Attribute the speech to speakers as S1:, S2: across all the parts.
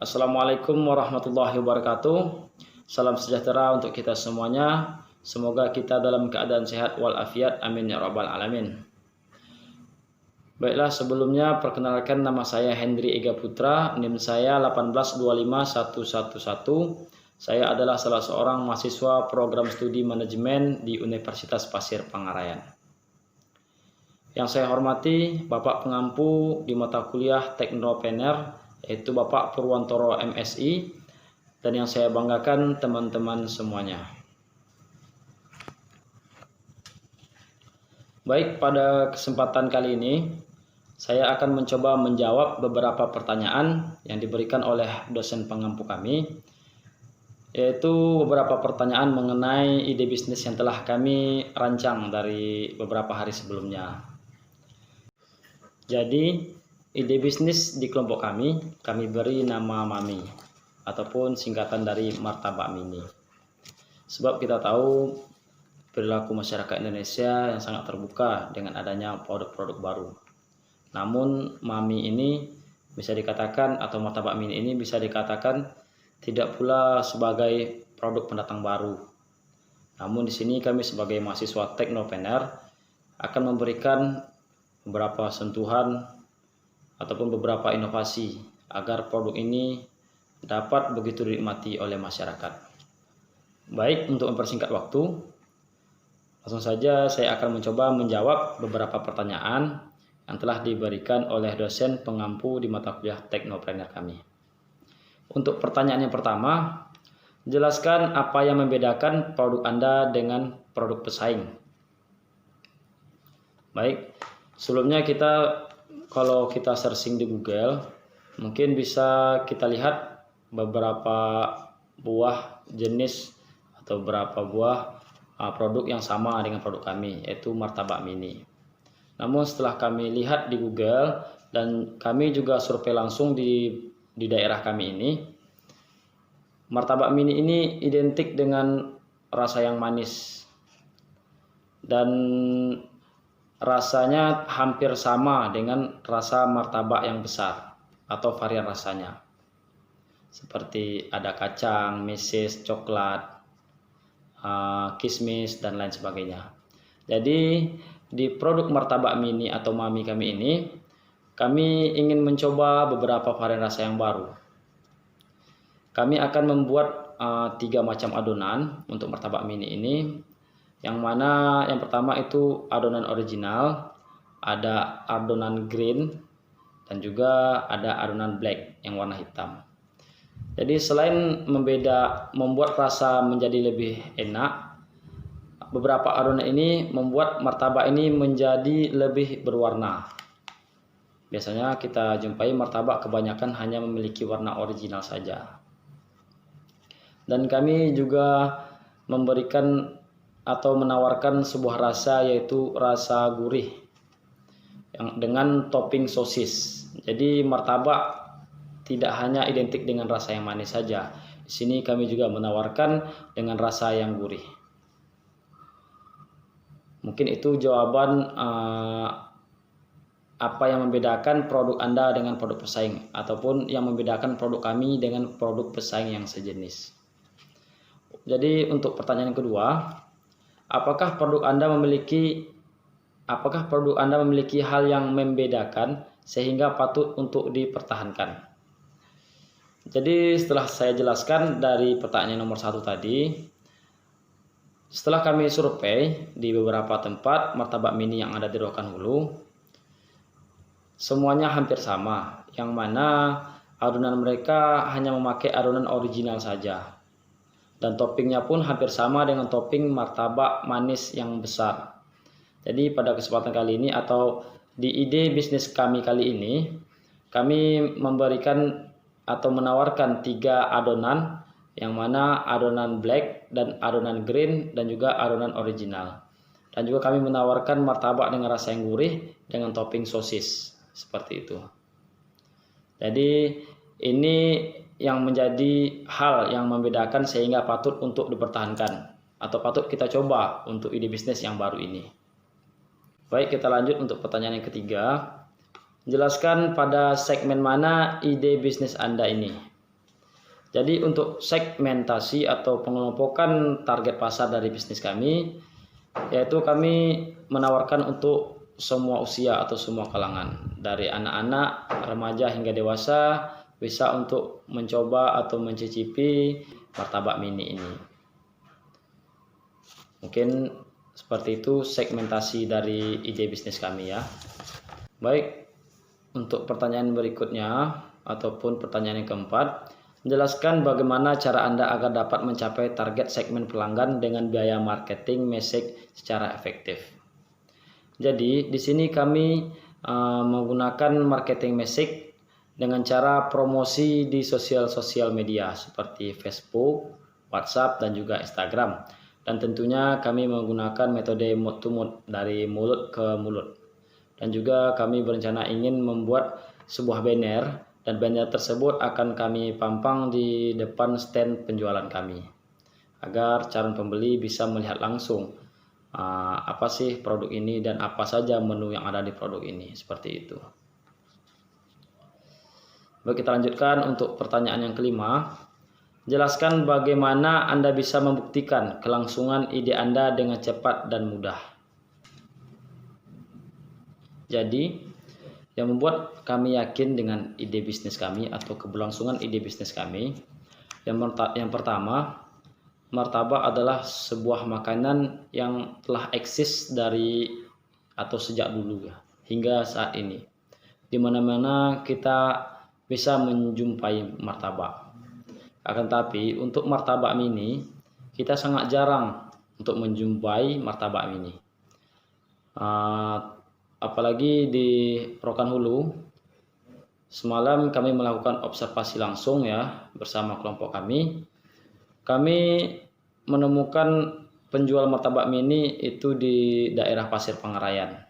S1: Assalamualaikum warahmatullahi wabarakatuh. Salam sejahtera untuk kita semuanya. Semoga kita dalam keadaan sehat walafiat. Amin ya rabbal alamin. Baiklah, sebelumnya perkenalkan, nama saya Hendri Ega Putra, NIM saya 1825111. Saya adalah salah seorang mahasiswa program studi manajemen di Universitas Pasir Pangarayan. Yang saya hormati Bapak pengampu di mata kuliah Teknopreneur, yaitu Bapak Purwantoro MSI, dan yang saya banggakan teman-teman semuanya. Baik, pada kesempatan kali ini saya akan mencoba menjawab beberapa pertanyaan yang diberikan oleh dosen pengampu kami, yaitu beberapa pertanyaan mengenai ide bisnis yang telah kami rancang dari beberapa hari sebelumnya. Jadi ide bisnis di kelompok kami beri nama MAMI, ataupun singkatan dari Martabak Mini. Sebab kita tahu perilaku masyarakat Indonesia yang sangat terbuka dengan adanya produk-produk baru. Namun MAMI ini bisa dikatakan, atau Martabak Mini ini bisa dikatakan tidak pula sebagai produk pendatang baru. Namun di sini kami sebagai mahasiswa Teknopreneur akan memberikan beberapa sentuhan ataupun beberapa inovasi agar produk ini dapat begitu dinikmati oleh masyarakat. Baik, untuk mempersingkat waktu, langsung saja saya akan mencoba menjawab beberapa pertanyaan yang telah diberikan oleh dosen pengampu di mata kuliah Teknopreneur kami. Untuk pertanyaan yang pertama, jelaskan apa yang membedakan produk Anda dengan produk pesaing. Baik, sebelumnya kalau kita searching di Google, mungkin bisa kita lihat beberapa buah jenis atau beberapa buah produk yang sama dengan produk kami, yaitu Martabak Mini. Namun setelah kami lihat di Google dan kami juga survei langsung di daerah kami ini, Martabak Mini ini identik dengan rasa yang manis dan rasanya hampir sama dengan rasa martabak yang besar atau varian rasanya. Seperti ada kacang, meses, coklat, kismis, dan lain sebagainya. Jadi di produk Martabak Mini atau MAMI kami ini, kami ingin mencoba beberapa varian rasa yang baru. Kami akan membuat 3 macam adonan untuk Martabak Mini ini. Yang mana yang pertama itu adonan original, ada adonan green, dan juga ada adonan black yang warna hitam. Jadi selain membuat rasa menjadi lebih enak, beberapa adonan ini membuat martabak ini menjadi lebih berwarna. Biasanya kita jumpai martabak kebanyakan hanya memiliki warna original saja. Dan kami juga memberikan atau menawarkan sebuah rasa, yaitu rasa gurih yang dengan topping sosis. Jadi martabak tidak hanya identik dengan rasa yang manis saja. Di sini kami juga menawarkan dengan rasa yang gurih. Mungkin itu jawaban apa yang membedakan produk Anda dengan produk pesaing, ataupun yang membedakan produk kami dengan produk pesaing yang sejenis. Jadi untuk pertanyaan kedua, apakah produk Anda memiliki hal yang membedakan sehingga patut untuk dipertahankan? Jadi setelah saya jelaskan dari pertanyaan nomor 1 tadi, setelah kami survei di beberapa tempat Martabak Mini yang ada di Rokan Hulu, semuanya hampir sama, yang mana adonan mereka hanya memakai adonan original saja. Dan toppingnya pun hampir sama dengan topping martabak manis yang besar. Jadi pada kesempatan kali ini atau di ide bisnis kami kali ini, kami memberikan atau menawarkan 3 adonan, yang mana adonan black dan adonan green dan juga adonan original. Dan juga kami menawarkan martabak dengan rasa yang gurih dengan topping sosis, seperti itu. Jadi ini yang menjadi hal yang membedakan sehingga patut untuk dipertahankan atau patut kita coba untuk ide bisnis yang baru ini. Baik, kita lanjut untuk pertanyaan yang ketiga. Jelaskan pada segmen mana ide bisnis Anda ini. Jadi untuk segmentasi atau pengelompokan target pasar dari bisnis kami, yaitu kami menawarkan untuk semua usia atau semua kalangan, dari anak-anak, remaja hingga dewasa bisa untuk mencoba atau mencicipi martabak mini ini. Mungkin seperti itu segmentasi dari ide bisnis kami ya. Baik, untuk pertanyaan berikutnya ataupun pertanyaan yang keempat, jelaskan bagaimana cara Anda agar dapat mencapai target segmen pelanggan dengan biaya marketing message secara efektif. Jadi di sini kami menggunakan marketing message dengan cara promosi di sosial media seperti Facebook, WhatsApp, dan juga Instagram. Dan tentunya kami menggunakan metode mouth to mouth, dari mulut ke mulut. Dan juga kami berencana ingin membuat sebuah banner, dan banner tersebut akan kami pampang di depan stand penjualan kami agar calon pembeli bisa melihat langsung apa sih produk ini dan apa saja menu yang ada di produk ini, seperti itu. Baik, kita lanjutkan untuk pertanyaan yang kelima. Jelaskan bagaimana Anda bisa membuktikan kelangsungan ide Anda dengan cepat dan mudah. Jadi yang membuat kami yakin dengan ide bisnis kami atau keberlangsungan ide bisnis kami, yang pertama, martabak adalah sebuah makanan yang telah eksis dari atau sejak dulu ya, hingga saat ini. Di mana-mana kita bisa menjumpai martabak. Akan tapi untuk martabak mini, kita sangat jarang untuk menjumpai martabak mini. Apalagi di Rokan Hulu, semalam kami melakukan observasi langsung ya bersama kelompok kami. Kami menemukan penjual martabak mini itu di daerah Pasir Pengarayan.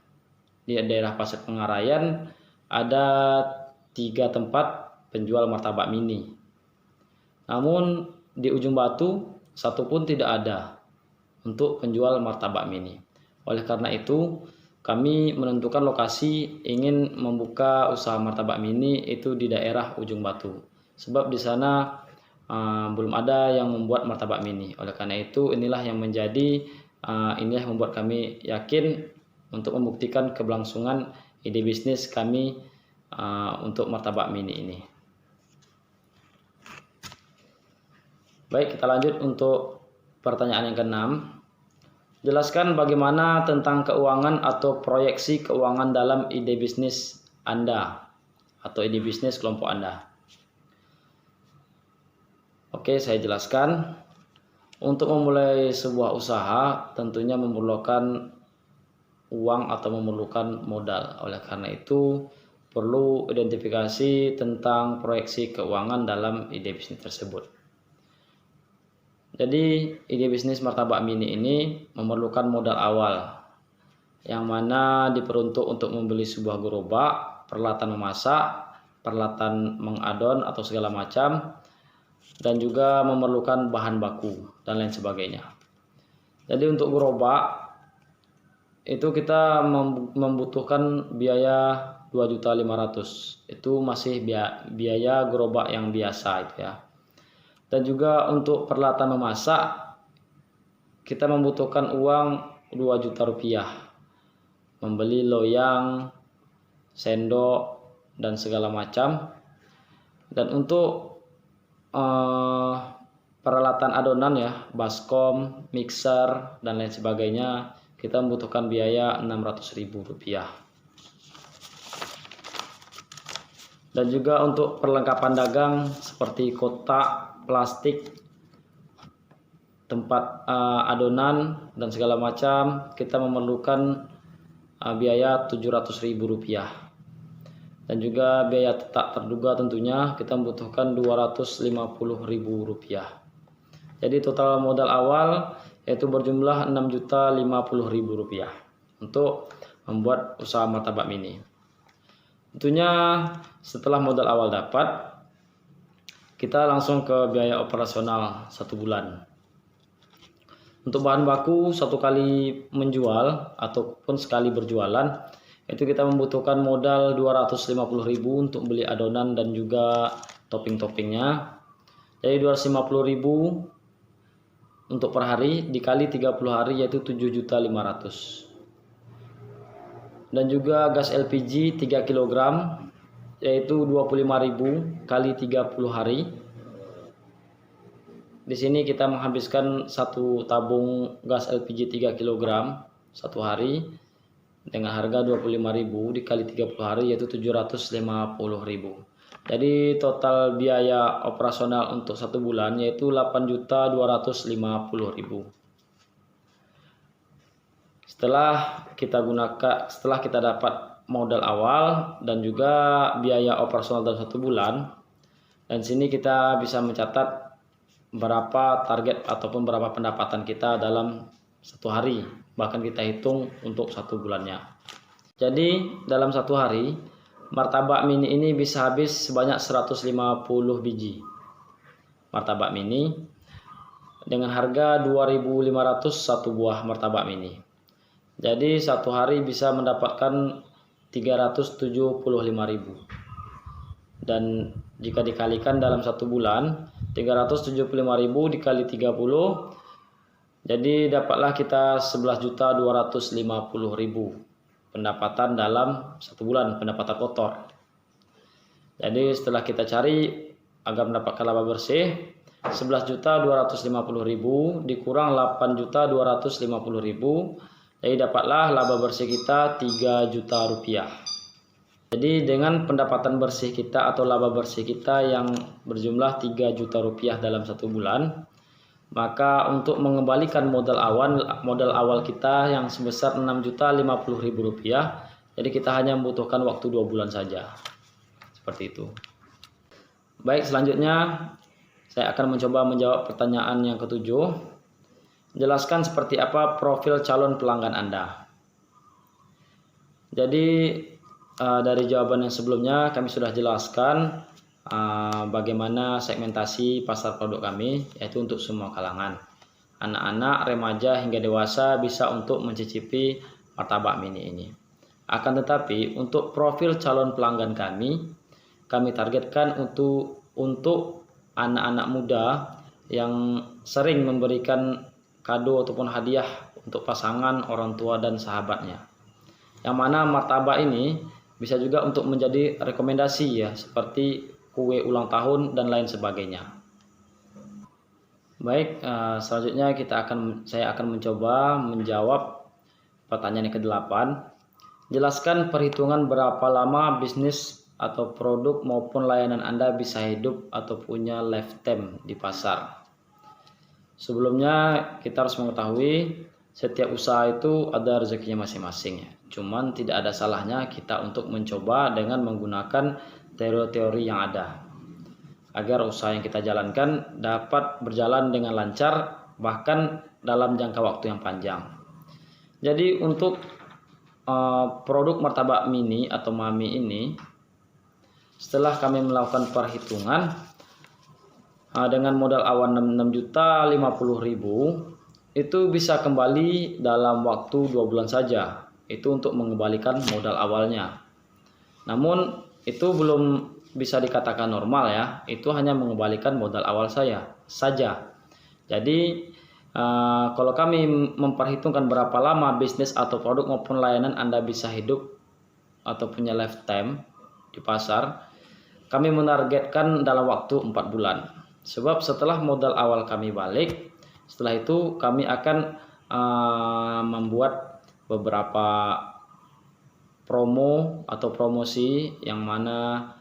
S1: Di daerah Pasir Pengarayan ada 3 tempat penjual martabak mini. Namun di Ujung Batu satu pun tidak ada untuk penjual martabak mini. Oleh karena itu kami menentukan lokasi ingin membuka usaha martabak mini itu di daerah Ujung Batu. Sebab di sana belum ada yang membuat martabak mini. Oleh karena itu inilah yang membuat kami yakin untuk membuktikan keberlangsungan ide bisnis kami untuk martabak mini ini. Baik, kita lanjut untuk pertanyaan yang keenam. Jelaskan bagaimana tentang keuangan atau proyeksi keuangan dalam ide bisnis Anda atau ide bisnis kelompok Anda. Oke, saya jelaskan. Untuk memulai sebuah usaha tentunya memerlukan uang atau memerlukan modal. Oleh karena itu perlu identifikasi tentang proyeksi keuangan dalam ide bisnis tersebut. Jadi ide bisnis martabak mini ini memerlukan modal awal, yang mana diperuntuk untuk membeli sebuah gerobak, peralatan memasak, peralatan mengadon atau segala macam, dan juga memerlukan bahan baku dan lain sebagainya. Jadi untuk gerobak itu kita membutuhkan biaya 2.500.000. Itu masih biaya gerobak yang biasa itu ya. Dan juga untuk peralatan memasak kita membutuhkan uang 2 juta rupiah. Membeli loyang, sendok, dan segala macam. Dan untuk peralatan adonan ya, baskom, mixer, dan lain sebagainya, kita membutuhkan biaya 600.000 rupiah. Dan juga untuk perlengkapan dagang seperti kotak, plastik, tempat adonan, dan segala macam, kita memerlukan biaya 700.000 rupiah. Dan juga biaya tak terduga tentunya kita membutuhkan 250.000 rupiah. Jadi total modal awal yaitu berjumlah 6.050.000 rupiah untuk membuat usaha martabak mini. Tentunya setelah modal awal dapat, kita langsung ke biaya operasional 1 bulan. Untuk bahan baku satu kali menjual ataupun sekali berjualan itu kita membutuhkan modal 250.000 untuk beli adonan dan juga topping-toppingnya. Jadi 250.000 untuk per hari dikali 30 hari yaitu 7.500.000. Dan juga gas LPG 3 kg yaitu 25.000 kali 30 hari. Di sini kita menghabiskan satu tabung gas LPG 3 kg satu hari dengan harga 25.000 dikali 30 hari yaitu 750.000. Jadi total biaya operasional untuk satu bulan yaitu 8.250.000. Setelah kita dapat modal awal dan juga biaya operasional dalam satu bulan, dan sini kita bisa mencatat berapa target ataupun berapa pendapatan kita dalam satu hari, bahkan kita hitung untuk satu bulannya. Jadi dalam satu hari martabak mini ini bisa habis sebanyak 150 biji martabak mini dengan harga 2.500 satu buah martabak mini. Jadi satu hari bisa mendapatkan 375.000. Dan jika dikalikan dalam satu bulan 375.000 dikali 30, jadi dapatlah kita 11.250.000 pendapatan dalam satu bulan, pendapatan kotor. Jadi setelah kita cari agar mendapatkan laba bersih 11.250.000 dikurang 8.250.000, jadi dapatlah laba bersih kita 3 juta rupiah. Jadi dengan pendapatan bersih kita atau laba bersih kita yang berjumlah 3 juta rupiah dalam satu bulan, maka untuk mengembalikan modal awal kita yang sebesar 6.050.000 rupiah, jadi kita hanya membutuhkan waktu 2 bulan saja. Seperti itu. Baik, selanjutnya saya akan mencoba menjawab pertanyaan yang ketujuh. Jelaskan seperti apa profil calon pelanggan Anda. Jadi dari jawaban yang sebelumnya kami sudah jelaskan bagaimana segmentasi pasar produk kami, yaitu untuk semua kalangan, anak-anak, remaja hingga dewasa bisa untuk mencicipi martabak mini ini. Akan tetapi untuk profil calon pelanggan kami targetkan untuk anak-anak muda yang sering memberikan kado ataupun hadiah untuk pasangan, orang tua dan sahabatnya. Yang mana martabak ini bisa juga untuk menjadi rekomendasi ya, seperti kue ulang tahun dan lain sebagainya. Baik, selanjutnya saya akan mencoba menjawab pertanyaan yang ke-8. Jelaskan perhitungan berapa lama bisnis atau produk maupun layanan Anda bisa hidup atau punya lifetime di pasar. Sebelumnya kita harus mengetahui setiap usaha itu ada rezekinya masing-masing ya. Cuman tidak ada salahnya kita untuk mencoba dengan menggunakan teori-teori yang ada, agar usaha yang kita jalankan dapat berjalan dengan lancar bahkan dalam jangka waktu yang panjang. Jadi untuk produk martabak mini atau mami ini, setelah kami melakukan perhitungan dengan modal awal 6.050.000, itu bisa kembali dalam waktu 2 bulan saja. Itu untuk mengembalikan modal awalnya. Namun itu belum bisa dikatakan normal ya. Itu hanya mengembalikan modal awal saya saja. Jadi kalau kami memperhitungkan berapa lama bisnis atau produk maupun layanan Anda bisa hidup atau punya lifetime di pasar, kami menargetkan dalam waktu 4 bulan. Sebab setelah modal awal kami balik, setelah itu kami akan membuat beberapa promo atau promosi yang mana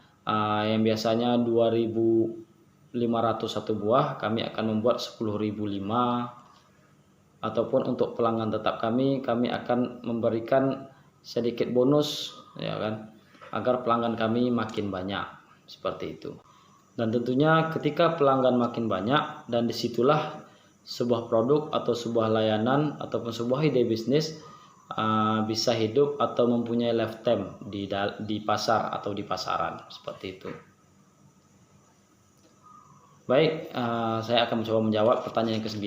S1: yang biasanya 2.500 satu buah, kami akan membuat 10.005, ataupun untuk pelanggan tetap kami akan memberikan sedikit bonus ya kan, agar pelanggan kami makin banyak, seperti itu. Dan tentunya ketika pelanggan makin banyak, dan disitulah sebuah produk atau sebuah layanan ataupun sebuah ide bisnis bisa hidup atau mempunyai lifetime di pasar atau di pasaran, seperti itu. Baik, saya akan mencoba menjawab pertanyaan yang ke-9.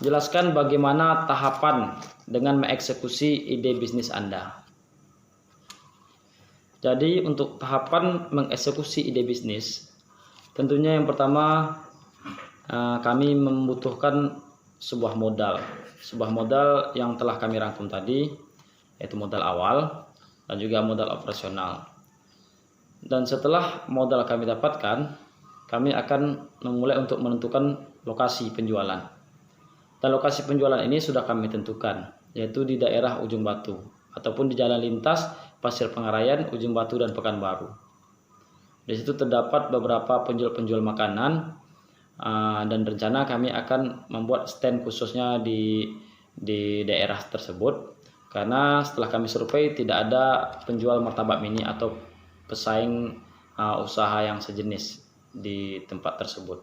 S1: Jelaskan bagaimana tahapan dengan mengeksekusi ide bisnis Anda. Jadi untuk tahapan mengeksekusi ide bisnis, Tentunya yang pertama kami membutuhkan sebuah modal yang telah kami rangkum tadi, yaitu modal awal dan juga modal operasional. Dan setelah modal kami dapatkan, kami akan memulai untuk menentukan lokasi penjualan. Dan lokasi penjualan ini sudah kami tentukan, yaitu di daerah Ujung Batu ataupun di jalan lintas Pasir Pengarayan, Ujung Batu dan Pekanbaru. Di situ terdapat beberapa penjual-penjual makanan, dan rencana kami akan membuat stand khususnya di daerah tersebut, karena setelah kami survei tidak ada penjual martabak mini atau pesaing usaha yang sejenis di tempat tersebut.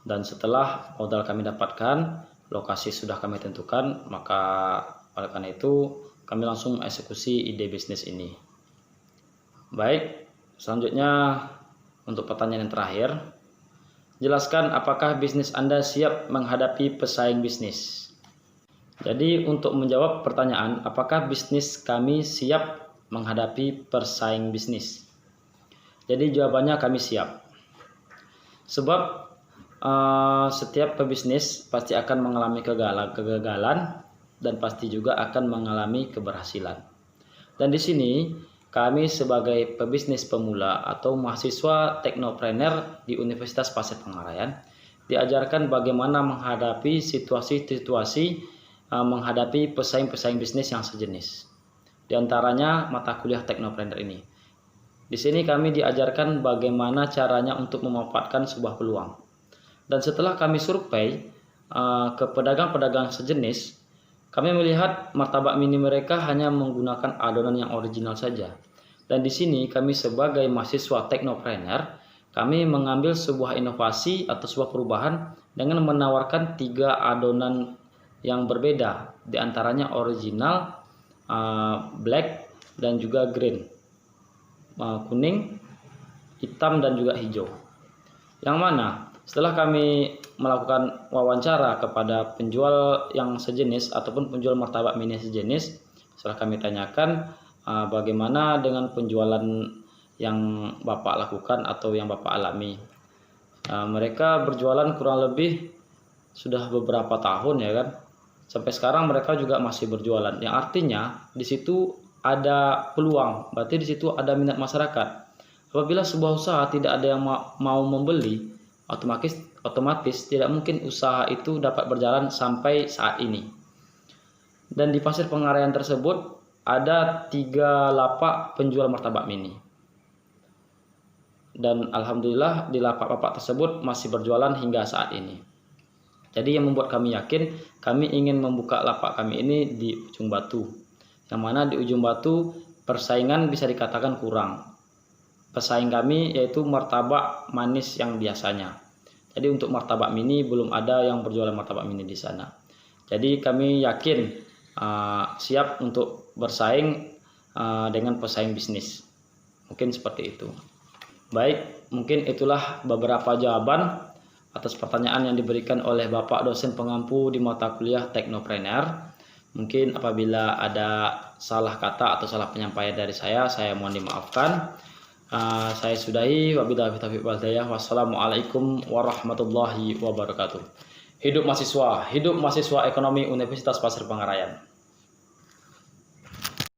S1: Dan setelah modal kami dapatkan, lokasi sudah kami tentukan, maka oleh karena itu kami langsung eksekusi ide bisnis ini. Baik, selanjutnya untuk pertanyaan yang terakhir, jelaskan apakah bisnis Anda siap menghadapi pesaing bisnis. Jadi untuk menjawab pertanyaan apakah bisnis kami siap menghadapi pesaing bisnis, jadi jawabannya kami siap. Sebab setiap pebisnis pasti akan mengalami kegagalan dan pasti juga akan mengalami keberhasilan. Dan di sini kami sebagai pebisnis pemula atau mahasiswa teknopreneur di Universitas Pasir Pengarayan diajarkan bagaimana menghadapi situasi-situasi menghadapi pesaing-pesaing bisnis yang sejenis. Di antaranya mata kuliah teknopreneur ini. Di sini kami diajarkan bagaimana caranya untuk memanfaatkan sebuah peluang. Dan setelah kami survei ke pedagang-pedagang sejenis, kami melihat martabak mini mereka hanya menggunakan adonan yang original saja. Dan di sini kami sebagai mahasiswa teknopreneur, kami mengambil sebuah inovasi atau sebuah perubahan dengan menawarkan 3 adonan yang berbeda, di antaranya original, black, dan juga green, kuning, hitam, dan juga hijau. Yang mana setelah kami melakukan wawancara kepada penjual yang sejenis ataupun penjual martabak mini sejenis, setelah kami tanyakan bagaimana dengan penjualan yang Bapak lakukan atau yang Bapak alami. Mereka berjualan kurang lebih sudah beberapa tahun ya kan. Sampai sekarang mereka juga masih berjualan. Yang artinya di situ ada peluang, berarti di situ ada minat masyarakat. Apabila sebuah usaha tidak ada yang mau membeli, otomatis tidak mungkin usaha itu dapat berjalan sampai saat ini. Dan di Pasir Pengarayan tersebut ada 3 lapak penjual martabak mini. Dan alhamdulillah di lapak-lapak tersebut masih berjualan hingga saat ini. Jadi yang membuat kami yakin, kami ingin membuka lapak kami ini di Ujung Batu. Yang mana di Ujung Batu persaingan bisa dikatakan kurang. Pesaing kami yaitu martabak manis yang biasanya. Jadi untuk martabak mini belum ada yang berjualan martabak mini di sana. Jadi kami yakin siap untuk bersaing dengan pesaing bisnis. Mungkin seperti itu. Baik, mungkin itulah beberapa jawaban atas pertanyaan yang diberikan oleh Bapak dosen pengampu di mata kuliah Teknopreneur. Mungkin apabila ada salah kata atau salah penyampaian dari saya mohon dimaafkan. Saya sudahi, wabillahi taufiq wal hidayah. Wassalamualaikum warahmatullahi wabarakatuh. Hidup mahasiswa ekonomi Universitas Pasir Pengarayan.